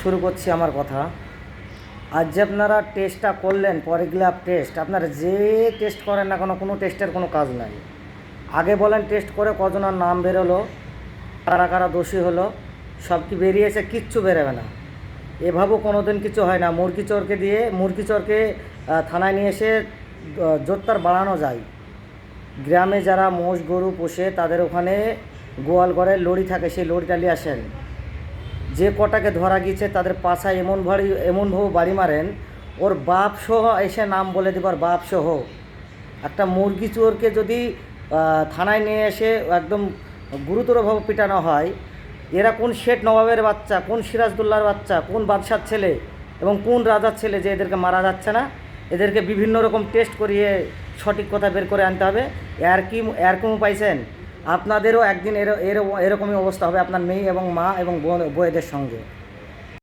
শুরু করছি আমার কথা। আজ যে আপনারা টেস্টটা করলেন, পলিগ্রাফ টেস্ট, আপনারা যে টেস্ট করেন না কোনো টেস্টের কোনো কাজ নাই। আগে বলেন টেস্ট করে কজনের নাম বেরোলো, কারা কারা দোষী হলো, সব কি বেরিয়েছে? কিচ্ছু বেরোবে না। এভাবেও কোনো দিন কিছু হয় না। মুরগি চোরকে থানায় নিয়ে এসে জোরদার বাড়ানো যায়। গ্রামে যারা মোষ গরু পোষে তাদের ওখানে গোয়াল ঘরের লড়ি থাকে, সেই লড়িটা নিয়ে আসেন। যে কটাকে ধরা গিয়েছে তাদের পাছায় এমনভাবে বাড়ি মারেন, ওর বাপ সহ এসে নাম বলে দেবার, বাপ সহ। একটা মুরগি চোরকে যদি থানায় নিয়ে এসে একদম গুরুতরভাবে পিটানো হয়, এরা কোন শেঠ নবাবের বাচ্চা, কোন সিরাজদৌল্লার বাচ্চা, কোন বাদশার ছেলে এবং কোন রাজার ছেলে যে এদেরকে মারা যাচ্ছে না? এদেরকে বিভিন্ন রকম টেস্ট করিয়ে সঠিক কথা বের করে আনতে হবে। এরকম পাইছেন? আপনাদেরও একদিন এরকমই অবস্থা হবে আপনার মেয়ে এবং মা এবং বউয়েদের সঙ্গে।